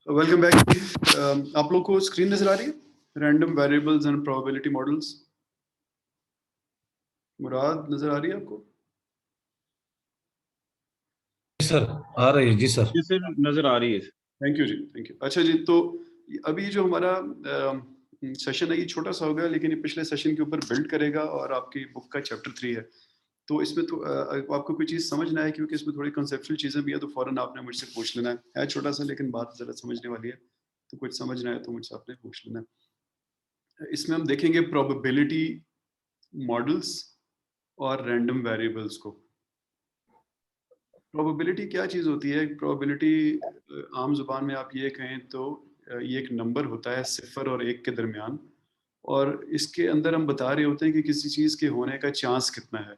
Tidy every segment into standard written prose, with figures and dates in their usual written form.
Welcome back. आप लोग को स्क्रीन नजर आ रही है? Random variables and probability models. मुराद नजर आ रही है आपको? सर आ रही है जी सर। जी सर, नजर आ रही है। थैंक यू जी, थैंक यू। अच्छा जी, तो अभी जो हमारा सेशन है ये छोटा सा होगा, लेकिन ये पिछले सेशन के ऊपर बिल्ड करेगा और आपकी बुक का चैप्टर 3 है। तो इसमें तो आपको कोई चीज़ समझ ना आए क्योंकि इसमें थोड़ी कंसेप्चुअल चीज़ें भी है, तो फ़ौरन आपने मुझसे पूछ लेना है छोटा सा, लेकिन बात ज़रा समझने वाली है। तो कुछ समझ ना आए तो मुझसे आपने पूछ लेना है। इसमें हम देखेंगे प्रोबेबिलिटी मॉडल्स और रैंडम वेरिएबल्स को। प्रोबेबिलिटी क्या चीज़ होती है? प्रोबेबिलिटी आम ज़ुबान में आप ये कहें तो ये एक नंबर होता है 0 और 1 के दरमियान, और इसके अंदर हम बता रहे होते हैं कि किसी चीज़ के होने का चांस कितना है।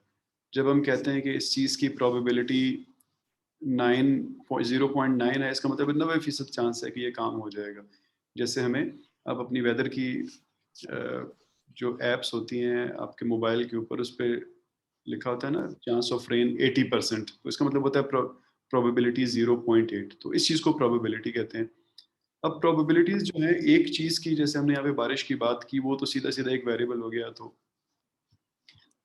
जब हम कहते हैं कि इस चीज़ की प्रोबेबिलिटी 0.9 है, इसका मतलब 90% चांस है कि ये काम हो जाएगा। जैसे हमें अब अपनी वेदर की जो एप्स होती हैं आपके मोबाइल के ऊपर, उस पर लिखा होता है ना चांस ऑफ रेन 80%, तो इसका मतलब होता है प्रोबेबिलिटी 0.8। तो इस चीज़ को प्रोबेबिलिटी कहते हैं। अब प्रोबेबिलिटीज जो है एक चीज़ की, जैसे हमने यहाँ पे बारिश की बात की, वो तो सीधा सीधा एक वेरिएबल हो गया, तो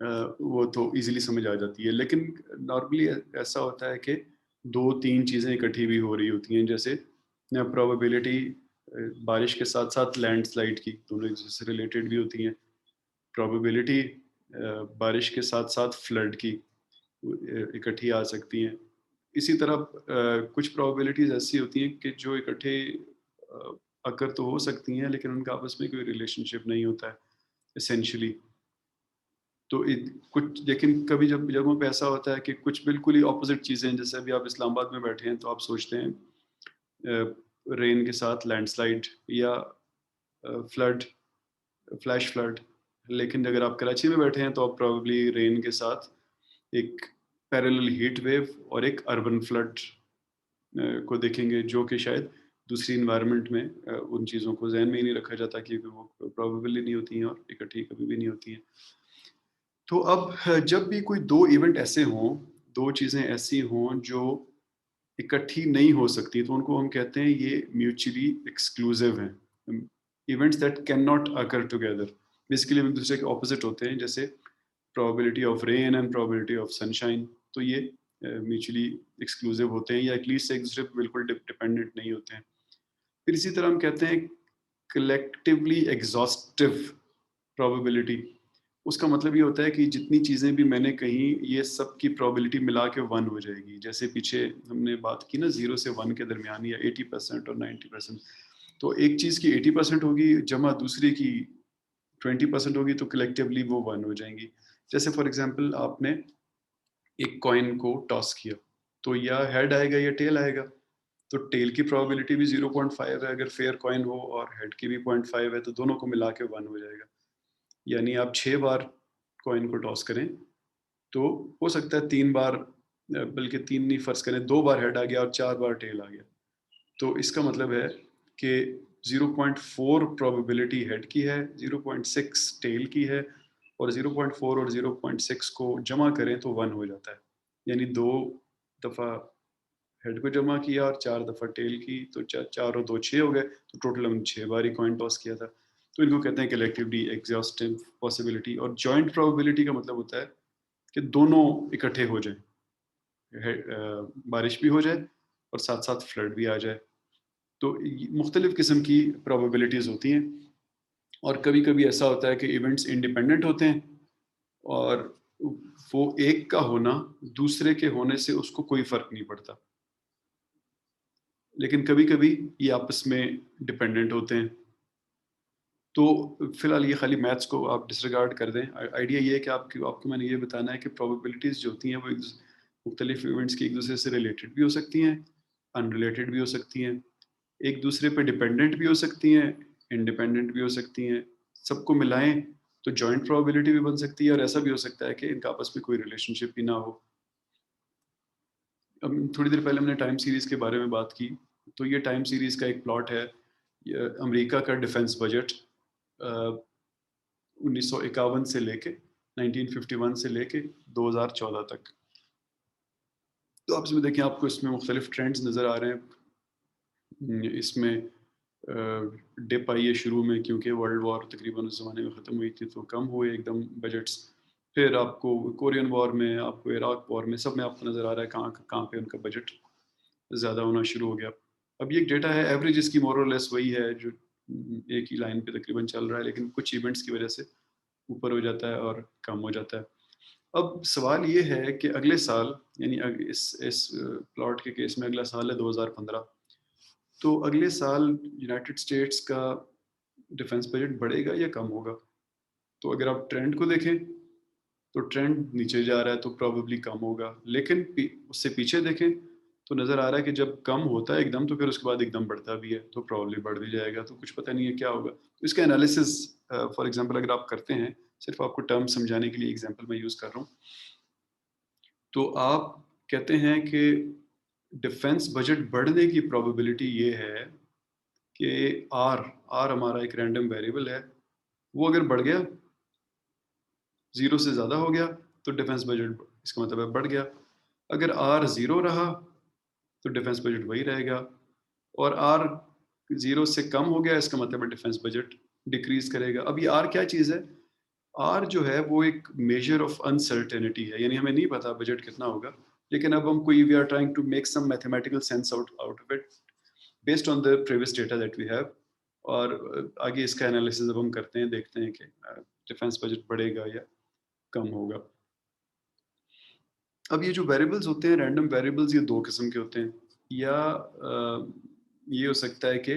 वो तो इजीली समझ आ जाती है। लेकिन नॉर्मली ऐसा होता है कि 2-3 चीज़ें इकट्ठी भी हो रही होती हैं। जैसे प्रोबेबिलिटी बारिश के साथ साथ लैंडस्लाइड की, दोनों एक दूसरे से रिलेटेड भी होती हैं। प्रोबेबिलिटी बारिश के साथ साथ फ्लड की इकट्ठी आ सकती हैं। इसी तरह कुछ प्रोबेबिलिटीज ऐसी होती हैं कि जो इकट्ठे अकर तो हो सकती हैं, लेकिन उनका आपस में कोई रिलेशनशिप नहीं होता है एसेंशियली। तो कुछ, लेकिन कभी जब जगहों पे ऐसा होता है कि कुछ बिल्कुल ही ऑपोजिट चीज़ें, जैसे अभी आप इस्लामाबाद में बैठे हैं तो आप सोचते हैं रेन के साथ लैंडस्लाइड या फ्लड, फ्लैश फ्लड। लेकिन अगर आप कराची में बैठे हैं तो आप प्रॉब्ली रेन के साथ एक पैरेलल हीट वेव और एक अर्बन फ्लड को देखेंगे, जो कि शायद दूसरी इन्वायरमेंट में उन चीज़ों को जहन में ही नहीं रखा जाता, क्योंकि वो प्रोबेबल ही नहीं होती हैं और इकट्ठी कभी भी नहीं होती हैं। तो अब जब भी कोई दो इवेंट ऐसे हों, दो चीज़ें ऐसी हों जो इकट्ठी नहीं हो सकती, तो उनको हम कहते हैं ये म्यूचुअली एक्सक्लूसिव हैं। Events that can not occur together, basically एक दूसरे के ऑपोजिट होते हैं, जैसे probability of rain and probability of sunshine. तो ये म्यूचुअली एक्सक्लूसिव होते हैं, या एटलीस्ट एक दूसरे पर बिल्कुल डिपेंडेंट नहीं होते हैं। फिर इसी तरह हम कहते हैं कलेक्टिवली एग्जॉस्टिव प्रोबेबिलिटी। उसका मतलब ये होता है कि जितनी चीज़ें भी मैंने कही, ये सब की प्रोबेबिलिटी मिला के 1 हो जाएगी। जैसे पीछे हमने बात की ना 0 से 1 के दरमियान, या 80% और 90%। तो एक चीज़ की 80% होगी जमा दूसरी की 20% होगी, तो कलेक्टिवली वो 1 हो जाएंगी। जैसे फॉर एग्जांपल आपने एक कॉइन को टॉस किया, तो या हेड आएगा या टेल आएगा। तो टेल की प्रोबेबिलिटी भी 0.5 है अगर फेयर कॉइन हो, और हेड की भी 0.5 है, तो दोनों को मिला के 1 हो जाएगा। यानी आप 6 बार कॉइन को टॉस करें तो हो सकता है 3 बार, बल्कि 3 नहीं, फर्ज करें 2 बार हेड आ गया और 4 बार टेल आ गया। तो इसका मतलब है कि 0.4 प्रोबेबिलिटी हेड की है, 0.6 टेल की है, और 0.4 और 0.6 को जमा करें तो 1 हो जाता है। यानी 2 दफ़ा हेड को जमा किया और 4 दफ़ा टेल की, तो 4 और 2 6 हो गए, तो टोटल हमने 6 बार ही कॉइन टॉस किया था। तो इनको कहते हैं कलेक्टिवली एग्जॉस्टिव पॉसिबिलिटी। और जॉइंट प्रोबेबिलिटी का मतलब होता है कि दोनों इकट्ठे हो जाए, बारिश भी हो जाए और साथ साथ फ्लड भी आ जाए। तो मुख्तलिफ किस्म की प्रोबेबिलिटीज़ होती हैं, और कभी कभी ऐसा होता है कि इवेंट्स इंडिपेंडेंट होते हैं, और वो एक का होना दूसरे के होने से उसको कोई फ़र्क नहीं पड़ता। लेकिन कभी कभी ये आपस में डिपेंडेंट होते हैं। तो फिलहाल ये खाली मैथ्स को आप डिसरिगार्ड कर दें। आइडिया ये है कि आपको मैंने ये बताना है कि प्रोबेबिलिटीज़ जो होती हैं वो मुख्तलिफ इवेंट्स की एक दूसरे से रिलेटेड भी हो सकती हैं, अनरिलेटेड भी हो सकती हैं, एक दूसरे पे डिपेंडेंट भी हो सकती हैं, इंडिपेंडेंट भी हो सकती हैं। सबको मिलाएं तो जॉइंट प्रोबेबिलिटी भी बन सकती है, और ऐसा भी हो सकता है कि इनका आपस में कोई रिलेशनशिप ही ना हो। अब थोड़ी देर पहले हमने टाइम सीरीज़ के बारे में बात की, तो ये टाइम सीरीज़ का एक प्लॉट है। अमेरिका का डिफेंस बजट 1951 से लेके 1951 से लेके 2014 तक। तो आप इसमें देखें, आपको इसमें मुख्तलिफ ट्रेंड्स नज़र आ रहे हैं। इसमें डिप आई है शुरू में, क्योंकि वर्ल्ड वॉर तकरीबन उस ज़माने में ख़त्म हुई थी, तो कम हुए एकदम बजट्स। फिर आपको कोरियन वॉर में, आपको इराक वॉर में, सब में आपको नज़र आ रहा है कहाँ कहाँ पे उनका बजट ज़्यादा होना शुरू हो गया। अब ये एक डेटा है, एवरेज इसकी मोर और लेस वही है जो एक ही लाइन पे तकरीबन चल रहा है, लेकिन कुछ इवेंट्स की वजह से ऊपर हो जाता है और कम हो जाता है। अब सवाल ये है कि अगले साल, यानी इस प्लॉट के केस में अगला साल है 2015, तो अगले साल यूनाइटेड स्टेट्स का डिफेंस बजट बढ़ेगा या कम होगा? तो अगर आप ट्रेंड को देखें तो ट्रेंड नीचे जा रहा है, तो प्रोबेबली कम होगा, लेकिन उससे पीछे देखें तो नज़र आ रहा है कि जब कम होता है एकदम, तो फिर उसके बाद एकदम बढ़ता भी है, तो प्रोबेबली बढ़ भी जाएगा, तो कुछ पता नहीं है क्या होगा। तो इसका एनालिसिस फॉर एग्जांपल अगर आप करते हैं, सिर्फ आपको टर्म समझाने के लिए एग्जांपल मैं यूज़ कर रहा हूँ, तो आप कहते हैं कि डिफेंस बजट बढ़ने की प्रोबेबिलिटी ये है कि आर आर हमारा एक रैंडम वेरिएबल है, वो अगर बढ़ गया, 0 से ज़्यादा हो गया, तो डिफेंस बजट इसका मतलब है बढ़ गया। अगर आर 0 रहा तो डिफेंस बजट वही रहेगा, और आर 0 से कम हो गया, इसका मतलब है डिफेंस बजट डिक्रीज करेगा। अब ये आर क्या चीज़ है? आर जो है वो एक मेजर ऑफ अनसर्टेनिटी है, यानी हमें नहीं पता बजट कितना होगा, लेकिन अब हम कोई we are trying to make some mathematical sense out out of it based on the previous data that we have. और आगे इसका एनालिसिस अब हम करते हैं, देखते हैं कि डिफेंस बजट बढ़ेगा या कम होगा। अब ये जो वेरिएबल्स होते हैं, रैंडम वेरिएबल्स, ये दो किस्म के होते हैं, या ये हो सकता है कि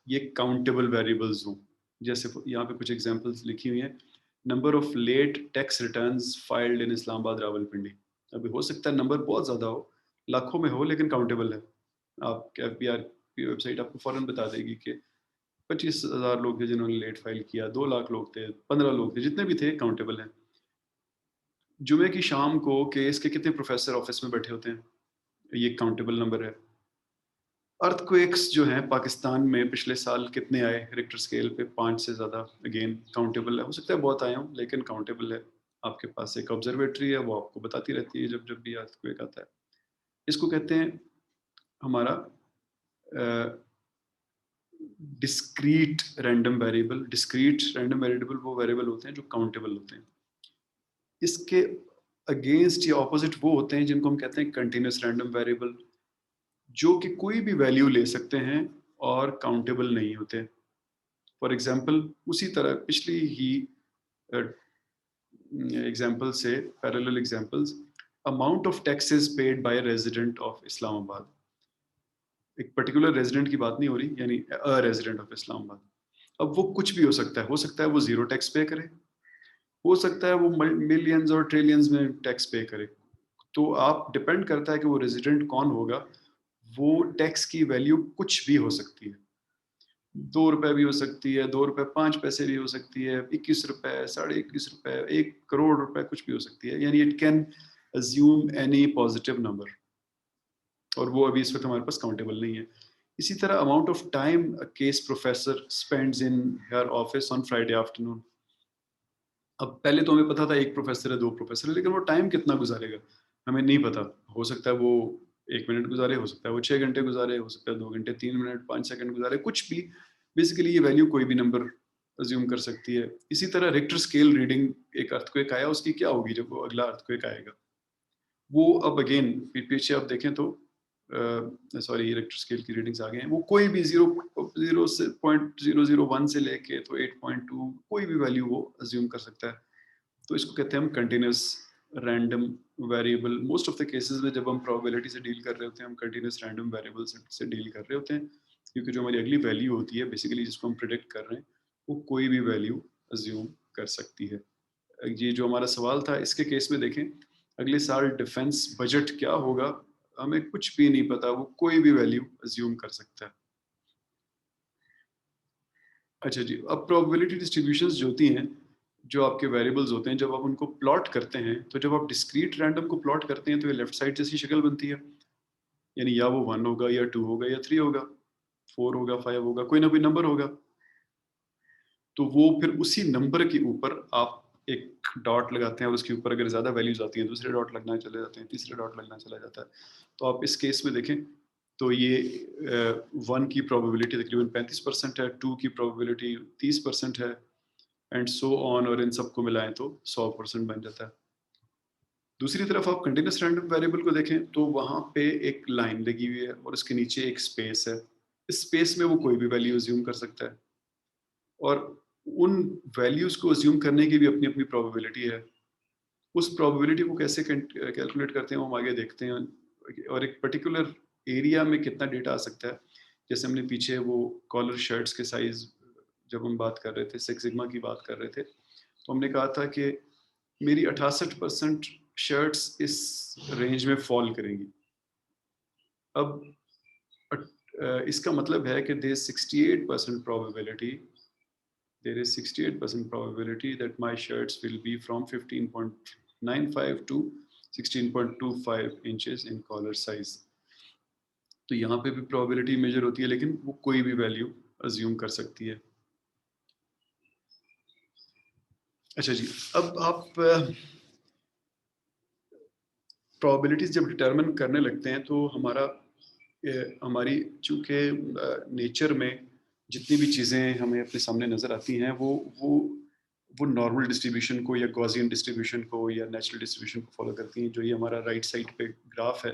ये काउंटेबल वेरिएबल्स हों, जैसे यहाँ पे कुछ एग्जांपल्स लिखी हुई हैं। Number of late tax returns filed in Islamabad Rawalpindi. अभी हो सकता है नंबर बहुत ज़्यादा हो, लाखों में हो, लेकिन काउंटेबल है। आप एफबीआर की वेबसाइट आपको फ़ौरन बता देगी कि 25,000 लोग थे जिन्होंने लेट फाइल किया, 2 लाख लोग थे, 15 लोग थे, जितने भी थे काउंटेबल हैं। जुमे की शाम को केस के कितने प्रोफेसर ऑफिस में बैठे होते हैं, ये काउंटेबल नंबर है। अर्थक्वेक्स जो हैं पाकिस्तान में पिछले साल कितने आए रिक्टर स्केल पे, 5 से ज़्यादा, अगेन काउंटेबल है। हो सकता है बहुत आए हों, लेकिन काउंटेबल है। आपके पास एक ऑब्जर्वेटरी है, वो आपको बताती रहती है जब जब भी अर्थक्वेक आता है। इसको कहते हैं हमारा discrete random variable. Discrete random variable वो वेरिएबल होते हैं जो काउंटेबल होते हैं। इसके अगेंस्ट या ऑपोजिट वो होते हैं जिनको हम कहते हैं कंटिन्यूस रैंडम वेरिएबल, जो कि कोई भी वैल्यू ले सकते हैं और काउंटेबल नहीं होते। फॉर एग्जांपल, उसी तरह पिछली ही एग्जांपल से parallel examples, amount of taxes paid by resident of Islamabad. एक पर्टिकुलर रेजिडेंट की बात नहीं हो रही, यानी अ रेजिडेंट ऑफ इस्लामाबाद। अब वो कुछ भी हो सकता है वो जीरो टैक्स पे करे, हो सकता है वो मिलियंस और ट्रिलियंस में टैक्स पे करे। तो आप डिपेंड करता है कि वो रेजिडेंट कौन होगा, वो टैक्स की वैल्यू कुछ भी हो सकती है। 2 रुपए भी हो सकती है, 2 रुपए 5 पैसे भी हो सकती है, 21 रुपए, साढ़े 21 रुपए, 1 करोड़ रुपए, कुछ भी हो सकती है। यानी it can assume any positive number, और वो अभी इस वक्त हमारे पास काउंटेबल नहीं है। इसी तरह amount of time case professor spends in her office on Friday afternoon. अब पहले तो हमें पता था एक प्रोफेसर है, 2 प्रोफेसर है, लेकिन वो टाइम कितना गुजारेगा हमें नहीं पता। हो सकता है वो 1 मिनट गुजारे, हो सकता है वो 6 घंटे गुजारे, हो सकता है 2 घंटे 3 मिनट 5 सेकंड गुजारे, कुछ भी। बेसिकली ये वैल्यू कोई भी नंबर अज्यूम कर सकती है। इसी तरह रिक्टर स्केल रीडिंग, एक अर्थक्वेक आया, उसकी क्या होगी जब वो अगला अर्थक्वेक आएगा। वो अब अगेन पीछे आप देखें तो सॉरी, रिक्टर स्केल की रीडिंग्स आ गए हैं, वो कोई भी 0 से 0.001 से लेके तो 8.2, कोई भी वैल्यू वो अज्यूम कर सकता है। तो इसको कहते हैं हम continuous random variable. Most of the cases में जब हम प्रोबेबिलिटी से डील कर रहे होते हैं, हम कंटिन्यूस रैंडम वेरिएबल से डील कर रहे होते हैं, क्योंकि जो हमारी अगली वैल्यू होती है बेसिकली जिसको हम प्रिडिक्ट कर रहे हैं, वो कोई भी वैल्यू अज्यूम कर सकती है। ये जो हमारा सवाल था, इसके केस में देखें, अगले साल डिफेंस बजट क्या होगा, हमें कुछ भी नहीं पता, वो कोई भी वैल्यू अज्यूम कर सकता है। अच्छा जी, अब प्रोबेबिलिटी डिस्ट्रीब्यूशंस जो होती हैं, जो आपके वेरिएबल्स होते हैं, जब आप उनको प्लॉट करते हैं, तो जब आप डिस्क्रीट रैंडम को प्लॉट करते हैं, तो ये लेफ्ट साइड जैसी शक्ल बनती है। यानी या वो 1 होगा, या 2 होगा, या 3 होगा, 4 होगा, 5 होगा, कोई ना कोई नंबर होगा। तो वो फिर उसी नंबर के ऊपर आप एक डॉट लगाते हैं, और उसके ऊपर अगर ज़्यादा वैल्यूज आती हैं, दूसरे डॉट लगना चले जाते हैं, तीसरे डॉट लगना चला जाता है। तो आप इस केस में देखें, तो ये 1 की प्रोबेबिलिटी तकरीबन 35% है, 2 की प्रोबेबिलिटी 30% है, एंड सो ऑन, और इन सबको मिलाएं तो 100% बन जाता है। दूसरी तरफ आप कंटिन्यूस रैंडम वेरिएबल को देखें तो वहाँ पे एक लाइन लगी हुई है और उसके नीचे एक स्पेस है। इस स्पेस में वो कोई भी वैल्यू अज्यूम कर सकता है, और उन वैल्यूज को अज्यूम करने की भी अपनी अपनी प्रोबेबिलिटी है। उस प्रोबेबिलिटी को कैसे कैलकुलेट करते हैं वो हम आगे देखते हैं, और एक पर्टिकुलर एरिया में कितना डेटा आ सकता है। जैसे हमने पीछे वो कॉलर शर्ट्स के साइज जब हम बात कर रहे थे, सिक्स सिग्मा की बात कर रहे थे, तो हमने कहा था कि मेरी 68% शर्ट्स इस रेंज में फॉल करेंगी। अब इसका मतलब है कि there 68% probability there is 68% probability that my shirts will be from 15.95 to 16.25 inches in collar size. तो यहाँ पे भी probability मेजर होती है, लेकिन वो कोई भी वैल्यू अज्यूम कर सकती है। अच्छा जी, अब आप probabilities जब डिटरमिन करने लगते हैं तो हमारी चूंकि नेचर में जितनी भी चीज़ें हमें अपने सामने नज़र आती हैं वो नॉर्मल डिस्ट्रीब्यूशन को या गॉसियन डिस्ट्रीब्यूशन को या नेचुरल डिस्ट्रीब्यूशन को फॉलो करती हैं। जो ये हमारा राइट साइड पे ग्राफ है,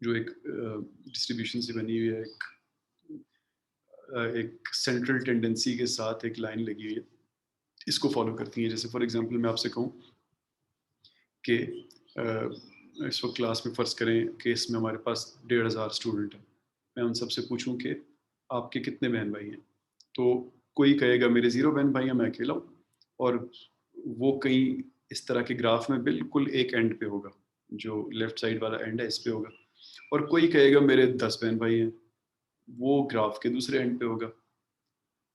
जो एक डिस्ट्रीब्यूशन से बनी हुई है, एक सेंट्रल टेंडेंसी के साथ एक लाइन लगी हुई है, इसको फॉलो करती हैं। जैसे फॉर एग्जांपल मैं आपसे कहूँ कि इस वक्त क्लास में फ़र्ज़ करें कि इसमें हमारे पास 1500 स्टूडेंट हैं। मैं उन सबसे पूछूं कि आपके कितने बहन भाई हैं, तो कोई कहेगा मेरे 0 बहन भाई हैं, मैं अकेला हूँ, और वो कहीं इस तरह के ग्राफ में बिल्कुल एक एंड पे होगा, जो लेफ्ट साइड वाला एंड है इस पे होगा। और कोई कहेगा मेरे 10 बहन भाई हैं, वो ग्राफ के दूसरे एंड पे होगा।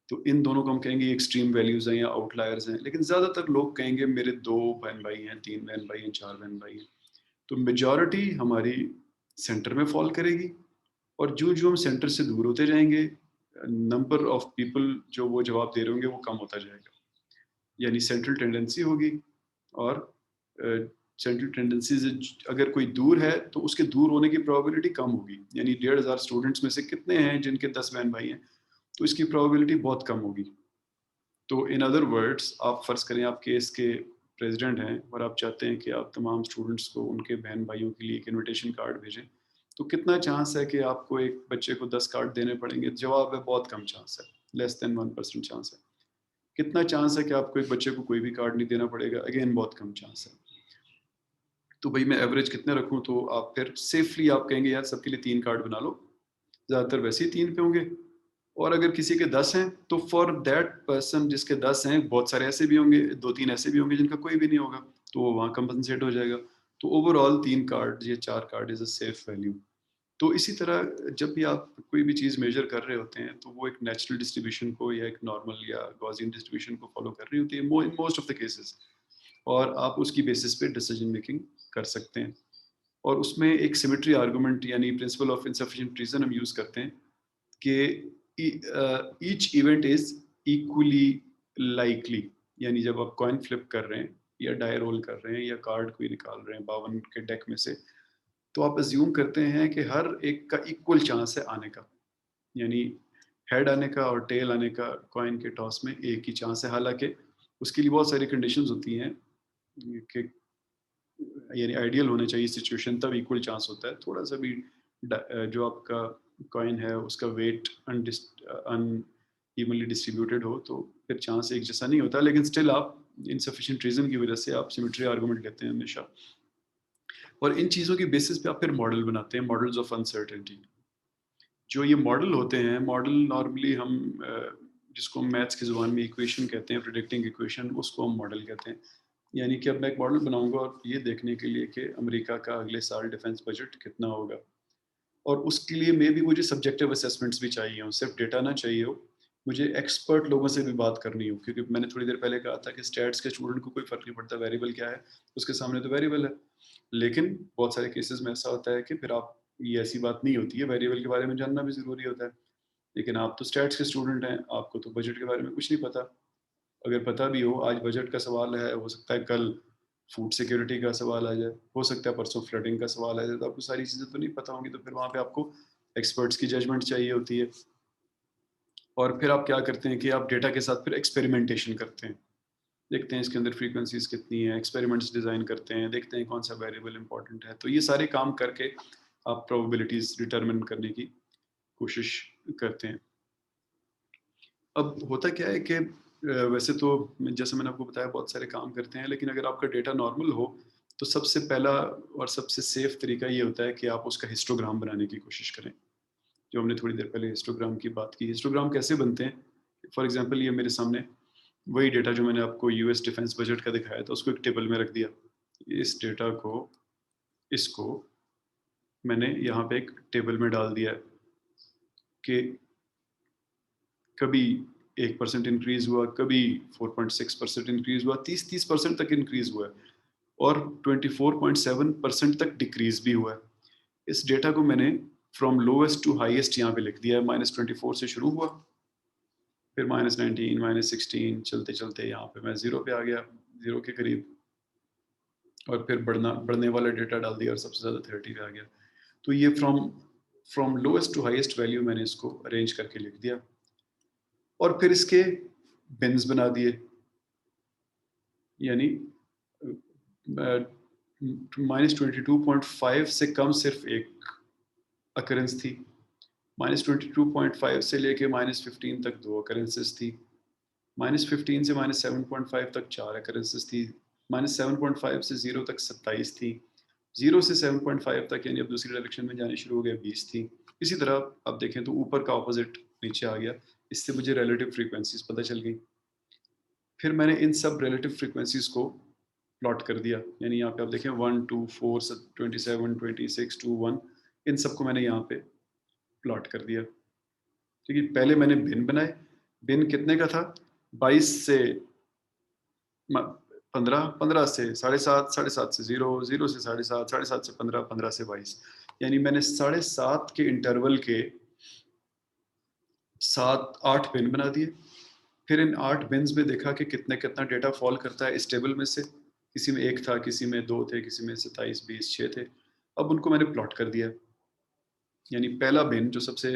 तो इन दोनों को हम कहेंगे एक्सट्रीम वैल्यूज हैं या आउटलायर्स हैं, लेकिन ज़्यादातर लोग कहेंगे मेरे 2 बहन भाई हैं, 3 बहन भाई हैं, 4 बहन भाई हैं। तो मेजॉरिटी हमारी सेंटर में फॉल करेगी, और जो जो हम सेंटर से दूर होते जाएंगे, नंबर ऑफ पीपल जो वो जवाब दे रहे होंगे वो कम होता जाएगा। यानी सेंट्रल टेंडेंसी होगी, और सेंट्रल टेंडेंसी से अगर कोई दूर है तो उसके दूर होने की प्रोबेबिलिटी कम होगी। यानी 1500 स्टूडेंट्स में से कितने हैं जिनके 10 बहन भाई हैं, तो इसकी प्रोबेबिलिटी बहुत कम होगी। तो इन अदर वर्ड्स, आप फ़र्ज़ करें आप केस के प्रेसिडेंट हैं और आप चाहते हैं कि आप तमाम स्टूडेंट्स को उनके बहन भाइयों के लिए एक इनविटेशन कार्ड भेजें, तो कितना चांस है कि आपको एक बच्चे को 10 कार्ड देने पड़ेंगे? जवाब है बहुत कम चांस है, लेस देन 1% चांस है। कितना चांस है कि आपको एक बच्चे को कोई भी कार्ड नहीं देना पड़ेगा? अगेन बहुत कम चांस है। तो भाई मैं एवरेज कितने रखूँ? तो आप फिर सेफली आप कहेंगे यार सबके लिए 3 कार्ड बना लो, ज़्यादातर वैसे ही 3 पे होंगे। और अगर किसी के 10 हैं तो फॉर दैट पर्सन जिसके 10 हैं, बहुत सारे ऐसे भी होंगे, 2-3 ऐसे भी होंगे जिनका कोई भी नहीं होगा, तो वो वहाँ कंपनसेट हो जाएगा। तो ओवरऑल 3 कार्ड या 4 card is a safe value. तो इसी तरह जब भी आप कोई भी चीज़ मेजर कर रहे होते हैं तो वो एक नेचुरल डिस्ट्रीब्यूशन को या एक नॉर्मल या गॉसियन डिस्ट्रीब्यूशन को फॉलो कर रही होती है in most of the cases, और आप उसकी बेसिस पे डिसीजन मेकिंग कर सकते हैं। और उसमें एक सिमेट्री आर्गुमेंट यानी प्रिंसिपल ऑफ इनसफिशिएंट रीजन हम यूज़ करते हैं कि each event is equally likely. यानी जब आप कॉइन फ्लिप कर रहे हैं या डाई रोल कर रहे हैं या कार्ड कोई निकाल रहे हैं 52 के डेक में से, तो आप अज्यूम करते हैं कि हर एक का इक्वल चांस है आने का। यानी हेड आने का और टेल आने का कॉइन के टॉस में एक ही चांस है। हालांकि उसके लिए बहुत सारी कंडीशंस होती हैं कि यानी आइडियल होने चाहिए सिचुएशन, तब इक्वल चांस होता है। थोड़ा सा भी जो आपका कॉइन है उसका वेट अन इवनली डिस्ट्रीब्यूटेड हो तो फिर चांस एक जैसा नहीं होता, लेकिन स्टिल आप इनसफिशिएंट रीजन की वजह से आप सिमेट्री आर्गुमेंट लेते हैं हमेशा। और इन चीज़ों की बेसिस पे आप फिर मॉडल बनाते हैं, मॉडल्स ऑफ अनसर्टेनिटी। जो ये मॉडल होते हैं, मॉडल नॉर्मली हम जिसको मैथ्स की ज़ुबान में इक्वेशन कहते हैं, प्रेडिक्टिंग इक्वेशन, उसको हम मॉडल कहते हैं। यानी कि अब मैं एक मॉडल बनाऊंगा और ये देखने के लिए कि अमेरिका का अगले साल डिफेंस बजट कितना होगा, और उसके लिए मे भी मुझे सब्जेक्टिव असेसमेंट्स भी चाहिए हो, सिर्फ डेटा ना चाहिए हो, मुझे एक्सपर्ट लोगों से भी बात करनी हो। क्योंकि मैंने थोड़ी देर पहले कहा था कि स्टैट्स के स्टूडेंट को कोई फ़र्क नहीं पड़ता वेरिएबल क्या है, उसके सामने तो वेरिएबल है। लेकिन बहुत सारे केसेस में ऐसा होता है कि फिर आप, ये ऐसी बात नहीं होती है, वेरिएबल के बारे में जानना भी ज़रूरी होता है। लेकिन आप तो स्टैट्स के स्टूडेंट हैं, आपको तो बजट के बारे में कुछ नहीं पता। अगर पता भी हो, आज बजट का सवाल है, हो सकता है कल फूड सिक्योरिटी का सवाल आ जाए, हो सकता है परसों फ्लडिंग का सवाल आ जाए, तो आपको सारी चीज़ें तो नहीं पता होंगी, तो फिर वहाँ पे आपको एक्सपर्ट्स की जजमेंट चाहिए होती है। और फिर आप क्या करते हैं कि आप डेटा के साथ फिर एक्सपेरिमेंटेशन करते हैं, देखते हैं इसके अंदर फ्रीक्वेंसीज कितनी है, एक्सपेरिमेंट्स डिज़ाइन करते हैं, देखते हैं कौन सा वेरिएबल इंपॉर्टेंट है। तो ये सारे काम करके आप प्रोबेबिलिटीज़ डिटरमिन करने की कोशिश करते हैं। अब होता क्या है कि वैसे तो जैसे मैंने आपको बताया बहुत सारे काम करते हैं, लेकिन अगर आपका डेटा नॉर्मल हो तो सबसे पहला और सबसे सेफ तरीका ये होता है कि आप उसका हिस्टोग्राम बनाने की कोशिश करें। जो हमने थोड़ी देर पहले हिस्टोग्राम की बात की, हिस्टोग्राम कैसे बनते हैं? फॉर एग्जांपल ये मेरे सामने वही डेटा जो मैंने आपको यूएस डिफेंस बजट का दिखाया था, उसको एक टेबल में रख दिया। इस डेटा को, इसको मैंने यहाँ पे एक टेबल में डाल दिया कि कभी 1% इंक्रीज हुआ, कभी 4.6% इंक्रीज हुआ, 30% तक इंक्रीज हुआ है, और 24.7% तक डिक्रीज भी हुआ है। इस डेटा को मैंने फ्रॉम लोएस्ट टू हाईएस्ट यहाँ पे लिख दिया है। -24 से शुरू हुआ, फिर -19, -16, चलते चलते यहाँ पे मैं 0 पे आ गया, 0 के करीब, और फिर बढ़ने वाला डेटा डाल दिया और सबसे ज़्यादा 30 पे आ गया। तो ये from from lowest to highest value मैंने इसको अरेंज करके लिख दिया, और फिर इसके बिन्स बना दिए। यानी -22.5 से कम सिर्फ एक अकरेंस थी, -22.5 से लेके -15 तक 2 अकरेंसेस थी, -15 से -7.5 तक 4 अकरेंसेस थी, -7.5 से 0 तक 27 थी, 0 से 7.5 तक यानी अब दूसरी डायरेक्शन में जानी शुरू हो गया 20 थी। इसी तरह आप देखें तो ऊपर का ऑपोजिट नीचे आ गया। इससे मुझे रिलेटिव फ्रीक्वेंसीज पता चल गई। फिर मैंने इन सब रिलेटिव फ्रीक्वेंसीज को प्लॉट कर दिया। यानी यहाँ पे आप देखें 1, 2, 4, 27, 26, 2, 1, इन सबको मैंने यहाँ पे प्लॉट कर दिया। ठीक है, पहले मैंने बिन बनाए। बिन कितने का था? 22 से 15, 15 से 7.5, 7.5 से 0, 0 से 7.5, 7.5 से 15, 15 से 22। यानी मैंने 7.5 के इंटरवल के 8 बिन बना दिए। फिर इन 8 बिन्स में देखा कि कितना डेटा फॉल करता है इस टेबल में से। किसी में 1 था, किसी में 2 थे, किसी में 27, 20, 6 थे। अब उनको मैंने प्लॉट कर दिया। यानी पहला बिन जो सबसे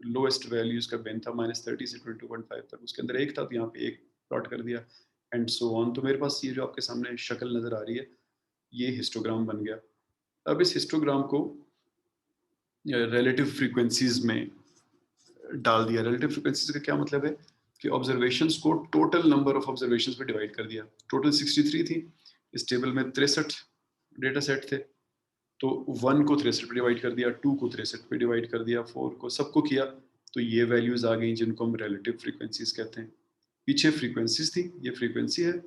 लोएस्ट वैल्यूज का बिन था -30 से 22.5 तक, उसके अंदर 1 था, तो यहाँ पे 1 प्लॉट कर दिया, एंड सो ऑन। तो मेरे पास ये जो आपके सामने शक्ल नज़र आ रही है, ये हिस्टोग्राम बन गया। अब इस हिस्टोग्राम को रिलेटिव फ्रीक्वेंसीज में डाल दिया। रिलेटिव फ्रीक्वेंसीज का क्या मतलब है कि ऑब्जर्वेशंस को टोटल नंबर ऑफ ऑब्जर्वेशंस पे डिवाइड कर दिया। टोटल 63 थी, इस टेबल में 63 डेटा सेट थे, तो 1 को 63 पे डिवाइड कर दिया, 2 को 63 पे डिवाइड कर दिया, 4 को, सबको किया, तो ये वैल्यूज आ गई जिनको हम रिलेटिव फ्रीक्वेंसीज कहते हैं। पीछे फ्रीक्वेंसीज थी, ये फ्रीक्वेंसी है,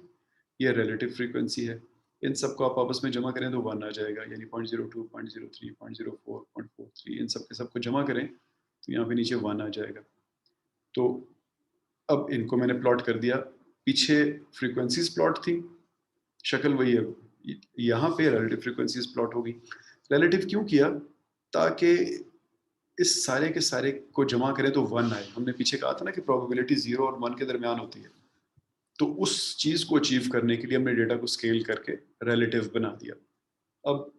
ये रिलेटिव फ्रीक्वेंसी है। इन सबको आप आपस में जमा करें तो 1 आ जाएगा, यानी 0.02, 0.03, 0.04, 0.43, इन सब के सबको जमा करें तो यहाँ पे नीचे 1 आ जाएगा। तो अब इनको मैंने प्लॉट कर दिया। पीछे फ्रीक्वेंसीज प्लॉट थी, शक्ल वही है, यहाँ पे रिलेटिव फ्रीक्वेंसीज प्लॉट होगी। रिलेटिव क्यों किया? ताकि इस सारे के सारे को जमा करें तो 1 आए। हमने पीछे कहा था ना कि प्रोबेबिलिटी 0 और 1 के दरमियान होती है, तो उस चीज को अचीव करने के लिए हमने डेटा को स्केल करके रिलेटिव बना दिया। अब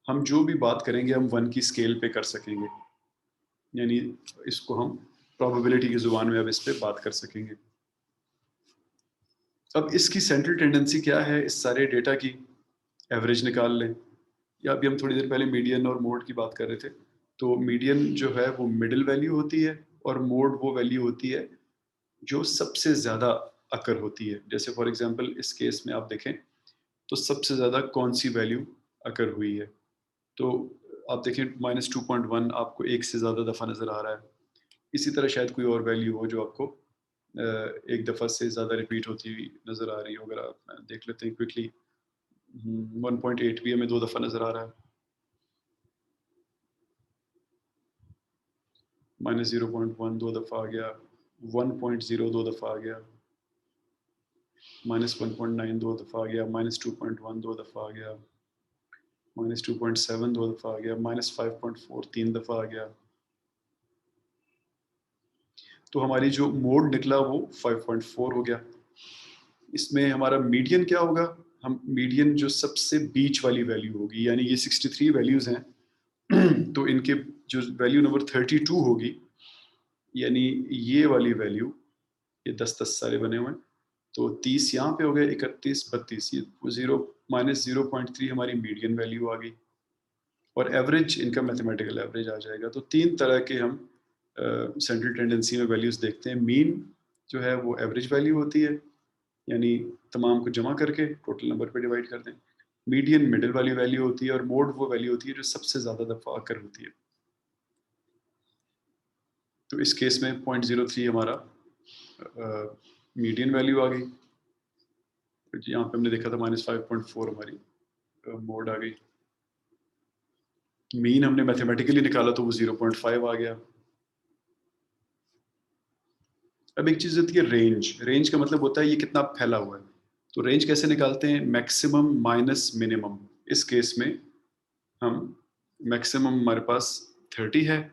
हम जो भी बात करेंगे हम 1 की स्केल पे कर सकेंगे, यानी इसको हम प्रोबेबिलिटी की जुबान में अब इस पे बात कर सकेंगे। अब इसकी सेंट्रल टेंडेंसी क्या है? इस सारे डेटा की एवरेज निकाल लें, या अभी हम थोड़ी देर पहले मीडियन और मोड की बात कर रहे थे, तो मीडियन जो है वो मिडिल वैल्यू होती है, और मोड वो वैल्यू होती है जो सबसे ज़्यादा अकर होती है। जैसे फॉर एग्जांपल इस केस में आप देखें तो सबसे ज़्यादा कौन सी वैल्यू अकर हुई है, तो आप देखें -2.1 आपको एक से ज़्यादा दफ़ा नज़र आ रहा है। इसी तरह शायद कोई और वैल्यू हो जो आपको एक दफ़ा से ज़्यादा रिपीट होती हुई नज़र आ रही हो। अगर आप देख लेते हैं क्विकली, 1.8 भी हमें 2 दफ़ा नज़र आ रहा है, -0.1 2 दफ़ा आ गया, 1.0 2 दफ़ा आ गया, -1.9 2 दफ़ा आ गया, -2.1 2 दफ़ा आ गया, -2.7 2 दफ़ा आ गया, -5.4 3 दफ़ा आ गया। तो हमारी जो मोड निकला वो 5.4 हो गया। इसमें हमारा मीडियन क्या होगा? हम मीडियन जो सबसे बीच वाली वैल्यू होगी, यानी ये 63 वैल्यूज हैं तो इनके जो वैल्यू नंबर 32 होगी, यानी ये वाली वैल्यू, ये 10-10 सारे बने हुए हैं, तो 30 यहाँ पे हो गए, 31, 32, ये 0 - 0.3 हमारी मीडियन वैल्यू आ गई, और एवरेज इनका मैथमेटिकल एवरेज आ जाएगा। तो 3 तरह के हम सेंट्रल टेंडेंसी में वैल्यूज देखते हैं। मीन जो है वो एवरेज वैल्यू होती है, यानी तमाम को जमा करके टोटल नंबर पे डिवाइड कर दें। मीडियन मिडिल वाली वैल्यू होती है, और मोड वो वैल्यू होती है जो सबसे ज़्यादा दफ़ा आकर होती है। तो इस केस में 0.03 हमारा मीडियन वैल्यू आ गई, यहाँ पे हमने देखा था -5.4 हमारी मोड आ गई। मीन हमने मैथमेटिकली निकाला तो वो 0.5 आ गया। अब एक चीज़ होती है रेंज। रेंज का मतलब होता है ये कितना फैला हुआ है। तो रेंज कैसे निकालते हैं? Maximum minus minimum. इस केस में हम मैक्सिमम हमारे पास 30 है,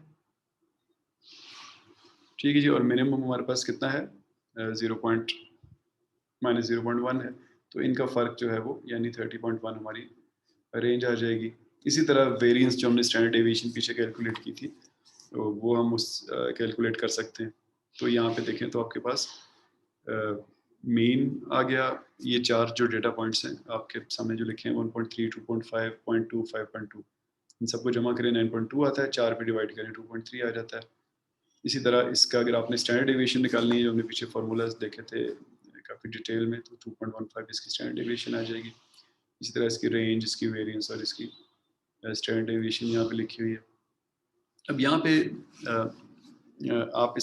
ठीक है जी, और मिनिमम हमारे पास कितना है? 0.1 है। तो इनका फ़र्क जो है वो यानी 30.1 हमारी रेंज आ जाएगी। इसी तरह वेरिएंस जो हमने स्टैंडर्ड डेविएशन पीछे कैलकुलेट की थी, तो वो हम उस कैलकुलेट कर सकते हैं। तो यहाँ पे देखें तो आपके पास मीन आ गया। ये 4 जो डेटा पॉइंट्स हैं आपके सामने जो लिखे हैं 1.3, 2.5, 0.2, 5.2, इन सबको जमा करें 9.2 आता है, 4 पे डिवाइड करें 2.3 आ जाता है। इसी तरह इसका अगर आपने स्टैंडर्ड डेविएशन निकालनी है, जो हमने पीछे फार्मूलाज देखे थे काफ़ी डिटेल में, तो 2.15 इसकी स्टैंडर्ड डेविएशन आ जाएगी। इसी तरह इसकी रेंज, इसकी वेरिएंस और इसकी स्टैंडर्ड डेविएशन यहाँ पे लिखी हुई है। अब यहाँ पे आप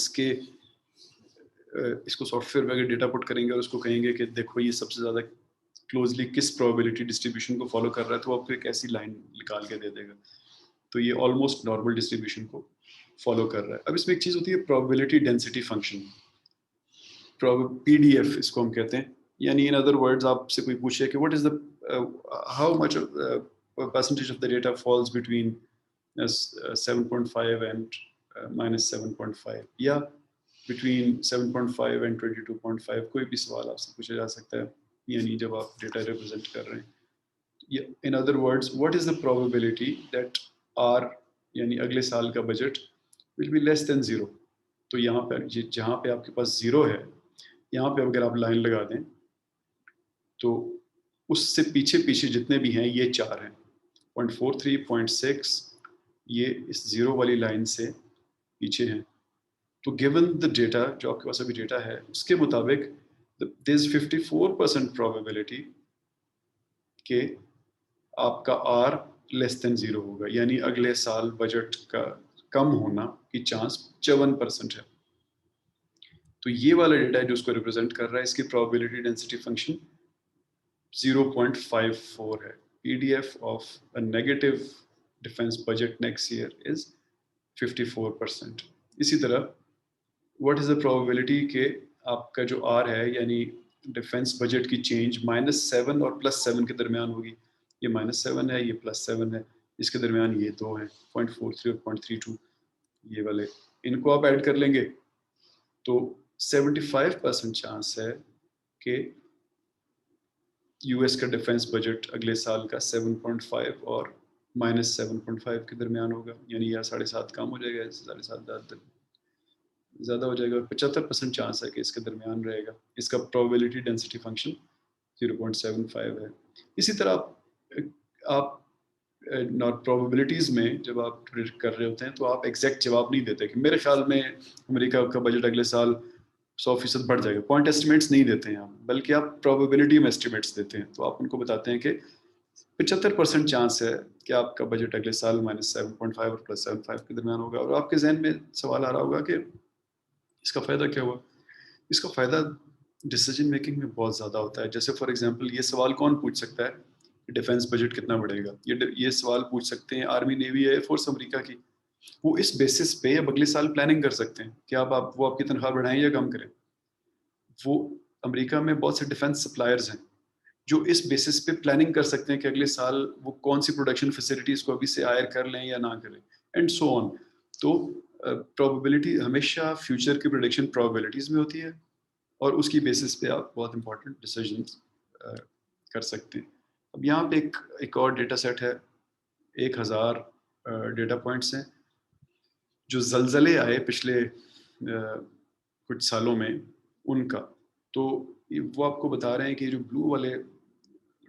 इसको सॉफ्टवेयर में अगर डेटा पुट करेंगे और उसको कहेंगे कि देखो ये सबसे ज़्यादा क्लोजली किस प्रोबेबिलिटी डिस्ट्रीब्यूशन को फॉलो कर रहा है, तो आपको एक ऐसी लाइन निकाल के दे देगा। तो ये ऑलमोस्ट नॉर्मल डिस्ट्रीब्यूशन को फॉलो कर रहा है। अब इसमें एक चीज़ होती है प्रोबेबिलिटी डेंसिटी फंक्शन, पीडीएफ इसको हम कहते हैं। यानी इन अदर वर्ड्स आपसे कोई पूछे कि what is the how much percentage of the data falls between 7.5 and -7.5, या बिटवीन 7.5 एंड 22.5, कोई भी सवाल आपसे पूछा जा सकता है, यानी जब आप डेटा रिप्रेजेंट कर रहे हैं। In other words, what is the probability that R, यानी अगले साल का budget will be less than 0। तो यहाँ पर जहाँ पे आपके पास 0 है, यहाँ पे अगर आप लाइन लगा दें तो उससे पीछे पीछे जितने भी हैं ये 4 हैं, 0.43, 0.6, ये इस 0 वाली लाइन से पीछे हैं। तो गिवन द डेटा, जो आपके पास अभी डेटा है, उसके मुताबिक देयर इज 54% प्रोबेबिलिटी कि आपका आर लेस देन 0 होगा, यानी अगले साल बजट का कम होना की चांस 54% है। तो ये वाला डेटा है जो उसको रिप्रेजेंट कर रहा है, इसकी प्रोबेबिलिटी डेंसिटी फंक्शन 0.54 है। PDF of a negative defense budget next year is 54%. इसी तरह what is the probability कि आपका जो R है, यानी डिफेंस बजट की चेंज -7 और +7 के दरमियान होगी। ये -7 है, ये +7 है, इसके दरमियान ये 2 हैं, 0.43 और 0.32, ये वाले। इनको आप ऐड कर लेंगे तो 75% चांस है कि यूएस का डिफेंस बजट अगले साल का 7.5 और -7.5 के दरमियान होगा, यानी या 7.5 कम हो जाएगा, 7.5 ज़्यादा हो जाएगा। 75% चांस है कि इसके दरमियान रहेगा। इसका प्रोबेबिलिटी डेंसिटी फंक्शन 0.75 है। इसी तरह आप प्रोबेबिलिटीज़ में जब आप प्रेडिक्ट कर रहे होते हैं तो आप एग्जैक्ट जवाब नहीं देते कि मेरे ख्याल में अमेरिका का बजट अगले साल 100% बढ़ जाएगा। पॉइंट एस्टिमेट्स नहीं देते हैं आप, बल्कि आप प्रोबेबिलिटी में एस्टिमेट्स देते हैं। तो आप उनको बताते हैं कि 75% चांस है कि आपका बजट अगले साल -7.5 और +7.5 के दरमियान होगा। और आपके जहन में सवाल आ रहा होगा कि इसका फ़ायदा क्या हुआ? इसका फ़ायदा डिसीजन मेकिंग में बहुत ज़्यादा होता है। जैसे फॉर एग्जांपल ये सवाल कौन पूछ सकता है कि डिफेंस बजट कितना बढ़ेगा? ये सवाल पूछ सकते हैं आर्मी, नेवी, एयरफोर्स अमेरिका की। वो इस बेसिस पे अब अगले साल प्लानिंग कर सकते हैं कि आप वो आपकी तनख्वाह बढ़ाएं या कम करें। वो अमेरिका में बहुत से डिफेंस सप्लायर्स हैं जो इस बेसिस पे प्लानिंग कर सकते हैं कि अगले साल वो कौन सी प्रोडक्शन फैसिलिटीज़ को अभी से हायर कर लें या ना करें, एंड सो ऑन। तो प्रोबेबिलिटी हमेशा फ्यूचर की प्रोडिक्शन प्रोबेबिलिटीज़ में होती है, और उसकी बेसिस पे आप बहुत इंपॉर्टेंट डिसीजंस कर सकते हैं। अब यहाँ पे एक और डेटा सेट है, 1000 डेटा पॉइंट्स हैं जो ज़लज़ले आए पिछले कुछ सालों में उनका। तो वो आपको बता रहे हैं कि जो ब्लू वाले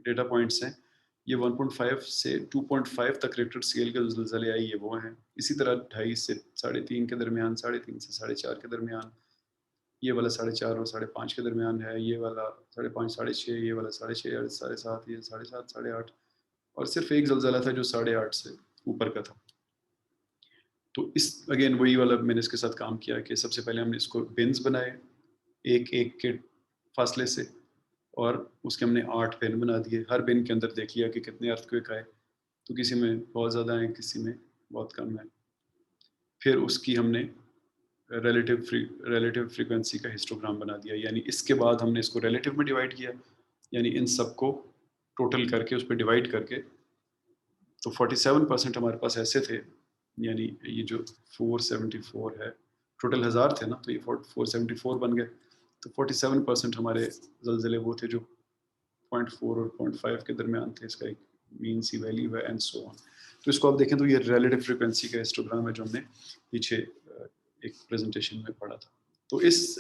डेटा पॉइंट्स हैं ये 1.5 से 2.5 तक रिक्टर स्केल के ज़लज़ले आए, ये वो हैं। इसी तरह 2.5 से 3.5 के दरमियान, 3.5 से 4.5 के दरमियान, ये वाला 4.5 और 5.5 के दरमियान है, ये वाला 5.5 6.5, ये वाला 6.5 7.5, ये 7.5 8.5, और सिर्फ एक ज़लज़ला था जो 8.5 से ऊपर का था। तो इस अगेन वही वाला मैंने इसके साथ काम किया कि सबसे पहले हमने इसको बिन्स बनाए एक एक के फासले से, और उसके हमने 8 बिन बना दिए। हर बिन के अंदर देख लिया कि कितने अर्थक्वेक आए, तो किसी में बहुत ज़्यादा है, किसी में बहुत कम है। फिर उसकी हमने रिलेटिव फ्रीक्वेंसी का हिस्टोग्राम बना दिया, यानी इसके बाद हमने इसको रिलेटिव में डिवाइड किया, यानी इन सबको टोटल करके उस पर डिवाइड करके। तो 47% हमारे पास ऐसे थे, यानी ये जो 474 है, टोटल 1000 थे ना, तो ये 474 बन गए। तो 47% हमारे ज़लज़ले वो थे जो 0.4 और 0.5 के दरमियान थे, इसका एक मीन सी वैल्यू है एंड सो ऑन। तो इसको आप देखें तो ये रिलेटिव फ्रीक्वेंसी का हिस्टोग्राम है जो हमने पीछे एक प्रेजेंटेशन में पढ़ा था। तो इस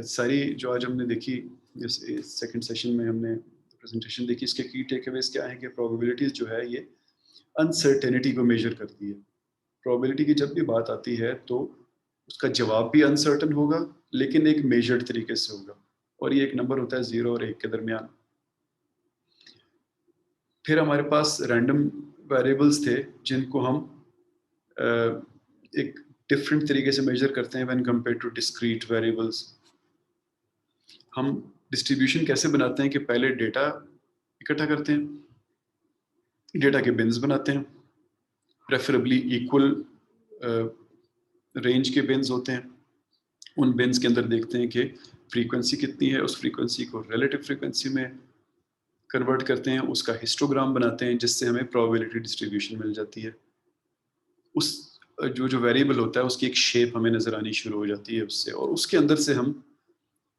सारी जो आज हमने देखी, इस सेकंड सेशन में हमने प्रेजेंटेशन देखी, इसके की टेकअवेज क्या है कि प्रोबेबिलिटीज जो है ये अनसर्टेनिटी को मेजर करती है। प्रोबेबिलिटी की जब भी बात आती है तो उसका जवाब भी अनसर्टन होगा, लेकिन एक मेजर्ड तरीके से होगा, और ये एक नंबर होता है 0 और 1 के दरमियान। फिर हमारे पास रैंडम वेरिएबल्स थे जिनको हम एक डिफरेंट तरीके से मेजर करते हैं when compare to discrete variables. हम डिस्ट्रीब्यूशन कैसे बनाते हैं कि पहले डेटा इकट्ठा करते हैं, डेटा के बिन्स बनाते हैं, प्रेफरेबली इक्वल रेंज के बिन्स होते हैं। उन बिन्स के अंदर देखते हैं कि फ्रीक्वेंसी कितनी है, उस फ्रीक्वेंसी को रिलेटिव फ्रीक्वेंसी में कन्वर्ट करते हैं, उसका हिस्टोग्राम बनाते हैं जिससे हमें प्रोबेबिलिटी डिस्ट्रीब्यूशन मिल जाती है। उस जो वेरिएबल होता है उसकी एक शेप हमें नजर आनी शुरू हो जाती है उससे, और उसके अंदर से हम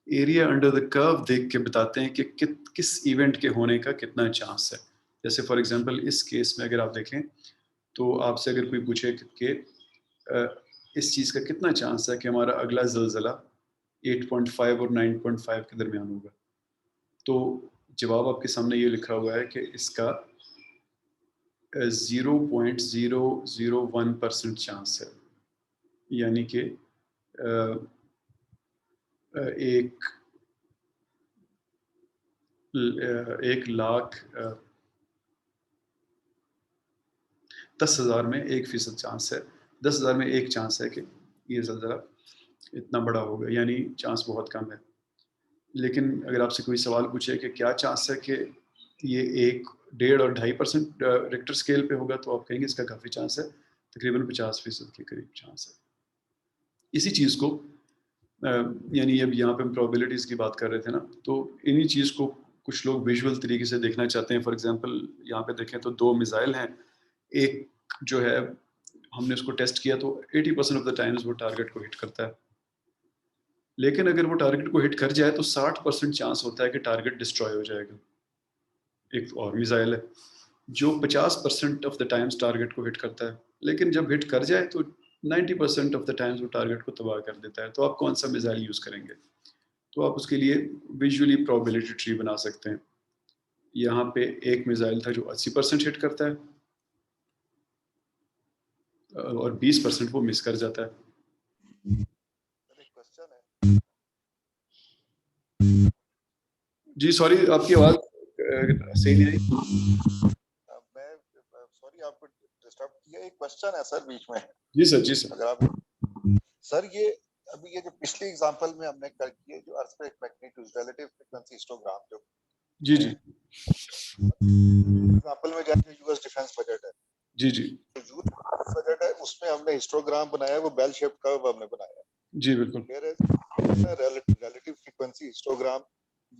एरिया अंडर द कर्व देख के बताते हैं कि किस इवेंट के होने का कितना चांस है। जैसे फॉर एग्जांपल इस केस में अगर आप देखें तो आपसे अगर कोई पूछे कि इस चीज़ का कितना चांस है कि हमारा अगला ज़लज़ला 8.5 और 9.5 के दरमियान होगा, तो जवाब आपके सामने ये लिखा हुआ है कि इसका 0.001% चांस है, यानी कि एक लाख 10,000 में 1% चांस है, 10,000 में एक चांस है कि ये ज़लज़ला इतना बड़ा होगा, यानी चांस बहुत कम है। लेकिन अगर आपसे कोई सवाल पूछे कि क्या चांस है कि ये 1, 1.5 और 2.5% रिक्टर स्केल पे होगा, तो आप कहेंगे इसका काफ़ी चांस है, तकरीबन 50% के करीब चांस है। इसी चीज़ को यानी अब यहाँ पे हम प्रोबेबिलिटीज़ की बात कर रहे थे ना, तो इन्हीं चीज़ को कुछ लोग विजुअल तरीके से देखना चाहते हैं। फॉर एग्जांपल यहाँ पे देखें तो 2 मिसाइल हैं, एक जो है हमने उसको टेस्ट किया तो 80% ऑफ द टाइम्स वो टारगेट को हिट करता है, लेकिन अगर वो टारगेट को हिट कर जाए तो 60% चांस होता है कि टारगेट डिस्ट्रॉय हो जाएगा। एक और मिसाइल है जो 50% ऑफ द टाइम्स टारगेट को हिट करता है, लेकिन जब हिट कर जाए तो 90% ऑफ द टाइम्स वो टारगेट को तबाह कर देता है। तो आप कौन सा मिसाइल यूज़ करेंगे? तो आप उसके लिए विजुअली प्रोबेबिलिटी ट्री बना सकते हैं। यहाँ पे एक मिसाइल था जो 80% हिट करता है और 20% वो मिस कर जाता है। जी सॉरी, आपकी आवाज़ सही नहीं आई। मैं सॉरी आपको डिस्टर्ब किया। एक क्वेश्चन है सर बीच में। जी सर, जी सर। अगर आप सर ये अभी ये जो पिछले एग्जांपल में हमने कर किए जो earthquake magnitude relative frequency histogram जो जी जी एग्जांपल में जैसे यूएस डिफेंस बजट है, जी जी जो बजट है उसमें हमने हिस्टोग्राम बनाया, वो बेल शेप कर्व हमने बनाया। जी बिल्कुल। रिलेटिव फ्रीक्वेंसी हिस्टोग्राम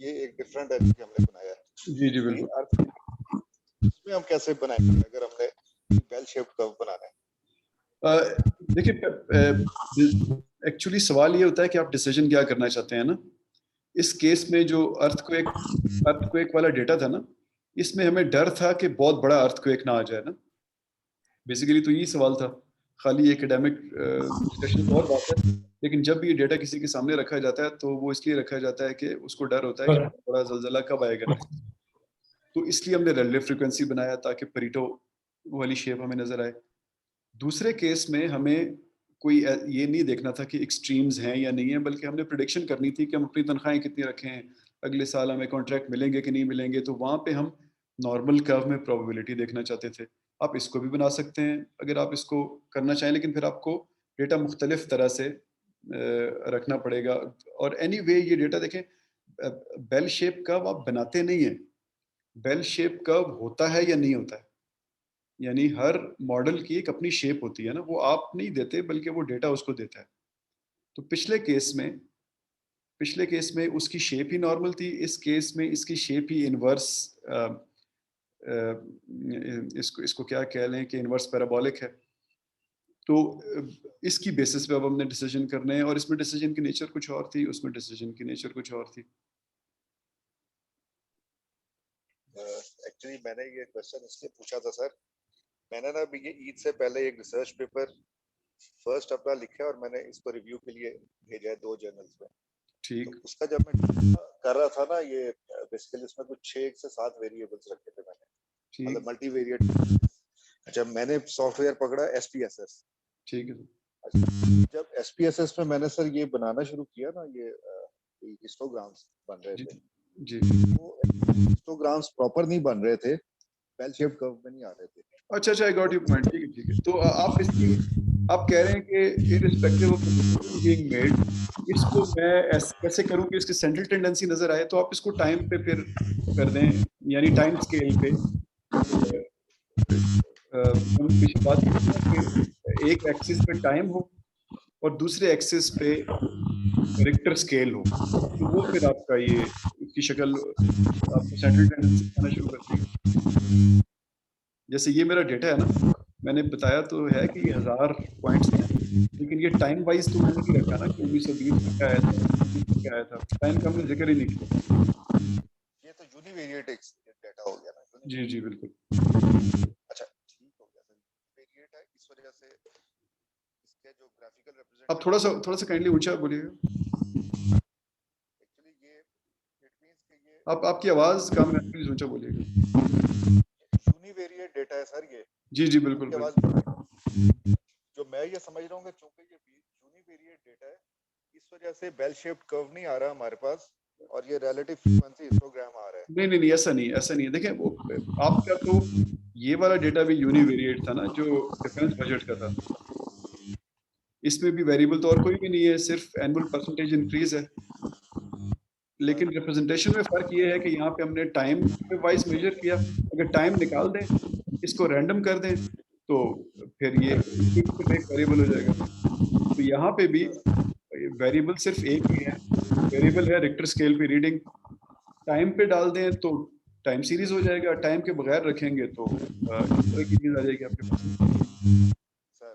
ये एक डिफरेंट है कि हमने बनाया है। जी जी बिल्कुल। इसमें हम कैसे बनाएंगे अगर हमने बेल शेप कर्व बनाना है? देखिए एक्चुअली सवाल ये होता है कि आप डिसीजन क्या करना चाहते हैं ना। इस केस में जो अर्थक्वेक वाला डेटा था ना, इसमें हमें डर था कि बहुत बड़ा अर्थक्वेक ना आ जाए ना, बेसिकली तो यही सवाल था। खाली एकेडमिक डिस्कशन और बात है, लेकिन जब ये डेटा किसी के सामने रखा जाता है तो वो इसलिए रखा जाता है कि उसको डर होता है कि बड़ा ज़लज़ला कब आएगा नेक्स्ट। तो इसलिए हमने रिलेटिव फ्रीक्वेंसी बनाया ताकि परेटो वाली शेप हमें नज़र आए। दूसरे केस में हमें कोई ये नहीं देखना था कि एक्सट्रीम्स हैं या नहीं है, बल्कि हमने प्रेडिक्शन करनी थी कि हम अपनी तनख्वाहें कितनी रखें, अगले साल हमें कॉन्ट्रैक्ट मिलेंगे कि नहीं मिलेंगे। तो वहाँ पे हम नॉर्मल कर्व में प्रोबेबिलिटी देखना चाहते थे। आप इसको भी बना सकते हैं अगर आप इसको करना चाहें, लेकिन फिर आपको डेटा मुख्तलिफ तरह से रखना पड़ेगा। और एनीवे ये डेटा देखें, बेल शेप कर्व आप बनाते नहीं हैं, बेल शेप कर्व होता है या नहीं होता है, यानी हर मॉडल की एक अपनी शेप होती है ना, वो आप नहीं देते बल्कि वो डेटा उसको देता है। तो पिछले केस में उसकी शेप ही नॉर्मल थी, इस केस में इसकी शेप ही इनवर्स, इसको इसको क्या कह लें कि इनवर्स पैराबोलिक है। तो इसकी बेसिस पे अब हमने डिसीजन करने हैं, और इसमें डिसीजन की नेचर कुछ और थी, उसमें डिसीजन की नेचर कुछ और थी। एक्चुअली मैंने ये क्वेश्चन इसलिए पूछा था सर, मैंने ना अभी ये ईद से पहले एक रिसर्च पेपर फर्स्ट अपना लिखा है और मैंने इसको रिव्यू के लिए भेजा है 2 जर्नल्स में। तो ठीक, उसका जब मैं कर रहा था ना, ये बेसिकली उसमें कुछ 6 से 7 वेरिएबल्स रखे थे मैंने, मतलब ठीक, मल्टीवेरिएट। जब मैंने सॉफ्टवेयर पकड़ा एसपीएसएस, ठीक है, जब एसपीएसएस में मैंने सर ये बनाना शुरू किया ना, ये हिस्टोग्राम्स बन रहे जी, थे, जी। वो हिस्टोग्राम्स प्रॉपर नहीं बन रहे थे, बेल शेप कर्व में नहीं आ रहे थे। अच्छा, अच्छा, आई गॉट योर पॉइंट। ठीक है, ठीक है। तो आप इसकी आप कह रहे हैं कि irrespective of the decision being made, इसको मैं कैसे करूं कि इसकी सेंट्रल टेंडेंसी नजर आए। तो आप इसको टाइम पे फिर कर दें, यानी टाइम स्केल पे। हम पीछे बात की थी ना कि एक एक्सिस पे टाइम हो और दूसरे एक्सिस पे रिक्टर स्केल हो, तो वो फिर आपका ये इसकी शक्ल आपको सेंट्रल टेंडेंसी दिखाना शुरू कर देगी। जैसे ये मेरा डेटा है ना, मैंने बताया तो है कि ये 1000 पॉइंट्स हैं, लेकिन ये टाइम वाइज तो मैंने नहीं रखा ना कि 1920 में क्या आया था, 1930 में क्या आया था, टाइम का हमने जिक्र ही नहीं किया। ये तो यूनिवेरिएट डेटा हो गया ना। जी, जी, बिल्कुल। अच्छा, ठीक हो गया सर, यूनिवेरिएट है, इस वजह से इसके जो ग्राफिकल आप रिप्रेजेंटेशन थोड़ा सा काइंडली ऊंचा बोलिएगा। एक्चुअली ये इट मींस कि ये आपकी आवाज कम है, प्लीज ऊंचा बोलिएगा। यूनिवेरिएट डेटा है सर ये। जी, जी, बिल्कुल, आपकी आवाज, बिल्कुल। जो मैं ये समझ रहा हूँ कि चूंकि ये यूनिवेरिएट डेटा है, इस वजह से बेल शेप्ड कर्व नहीं आ रहा हमारे पास, और ये रिलेटिव फ्रीक्वेंसी हिस्टोग्राम आ रहा है। नहीं, नहीं, नहीं, ऐसा नहीं, ऐसा नहीं है। देखें वो आपका तो ये वाला डेटा भी यूनिवेरिएट था ना, जो डिफेंस बजट का था। इसमें भी वेरिएबल तो और कोई भी नहीं है, सिर्फ एनुअल परसेंटेज इंक्रीज है। लेकिन रिप्रेजेंटेशन में फ़र्क ये है कि यहाँ पे हमने टाइम पे वाइज़ मेज़र किया। अगर टाइम निकाल दें, इसको रैंडम कर दें, तो फिर ये सिर्फ एक वेरिएबल हो जाएगा। तो यहाँ पे भी वेरिएबल सिर्फ एक ही है, वेरिएबल है रिक्टर स्केल पे रीडिंग। टाइम पे डाल दें तो टाइम सीरीज़ हो जाएगा, टाइम के बगैर रखेंगे तो इस तरह की चीज़ आ जाएगी आपके पास। सर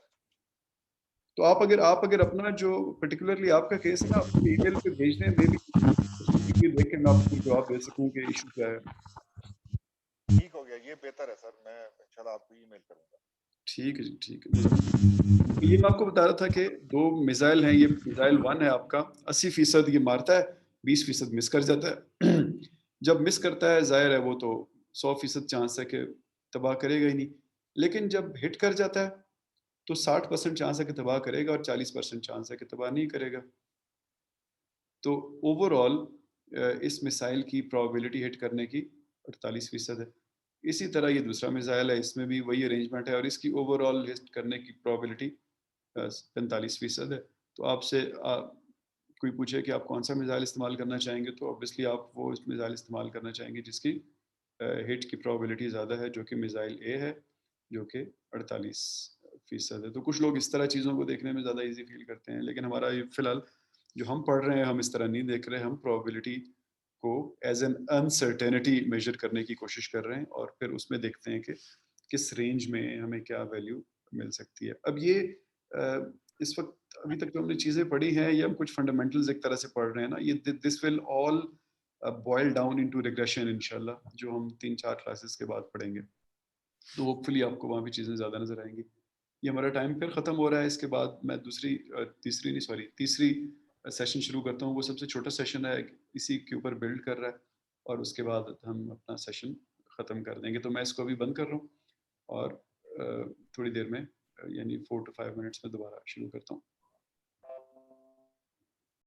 तो आप अगर अपना जो पर्टिकुलरली आपका केस है ना, आप मुझे ईमेल पे भेज दें, मे बी उसको quickly देख के मैं आपको जवाब दे सकूँ कि इश्यू क्या है। ठीक हो गया, ये बेहतर है सर, मैं इंशाल्लाह आपको ईमेल करूंगा। ठीक है जी, ठीक है। तो ये मैं आपको बता रहा था कि 2 मिसाइल हैं, ये मिसाइल 1 है आपका, 80% ये मारता है, 20% मिस कर जाता है। जब मिस करता है, ज़ाहिर है वो तो 100% चांस है कि तबाह करेगा ही नहीं। लेकिन जब हिट कर जाता है, तो 60% चांस है कि तबाह करेगा और 40% चांस है कि तबाह नहीं करेगा। तो ओवरऑल इस मिसाइल की प्रोबेबिलिटी हिट करने की 48% है। इसी तरह ये दूसरा मिसाइल है, इसमें भी वही अरेंजमेंट है और इसकी ओवरऑल हिट करने की प्रोबेबिलिटी 45% है। तो आपसे कोई पूछे कि आप कौन सा मिसाइल इस्तेमाल करना चाहेंगे, तो ऑब्वियसली आप वो मिसाइल इस्तेमाल करना चाहेंगे जिसकी हिट की प्रोबेबिलिटी ज़्यादा है, जो कि मिसाइल ए है, जो कि 48% है। तो कुछ लोग इस तरह चीज़ों को देखने में ज़्यादा ईजी फील करते हैं, लेकिन हमारा ये फिलहाल जो हम पढ़ रहे हैं, हम इस तरह नहीं देख रहे हैं। हम प्रोबेबिलिटी को एज एन अनसर्टेनिटी मेजर करने की कोशिश कर रहे हैं और फिर उसमें देखते हैं कि किस रेंज में हमें क्या वैल्यू मिल सकती है। अब ये इस वक्त अभी तक जो हमने चीज़ें पढ़ी हैं, ये हम कुछ फंडामेंटल्स एक तरह से पढ़ रहे हैं ना, ये this will all boil down into regression इंशाल्लाह, जो हम 3-4 क्लासेस के बाद पढ़ेंगे। तो होपफुली आपको वहाँ भी चीज़ें ज़्यादा नज़र आएंगी। ये हमारा टाइम फिर ख़त्म हो रहा है। इसके बाद मैं तीसरी सेशन शुरू करता हूँ। वो सबसे छोटा सेशन है, इसी के ऊपर बिल्ड कर रहा है, और उसके बाद हम अपना सेशन ख़त्म कर देंगे। तो मैं इसको अभी बंद कर रहा हूँ और थोड़ी देर में यानी 4 to 5 मिनट्स में दोबारा शुरू करता हूँ।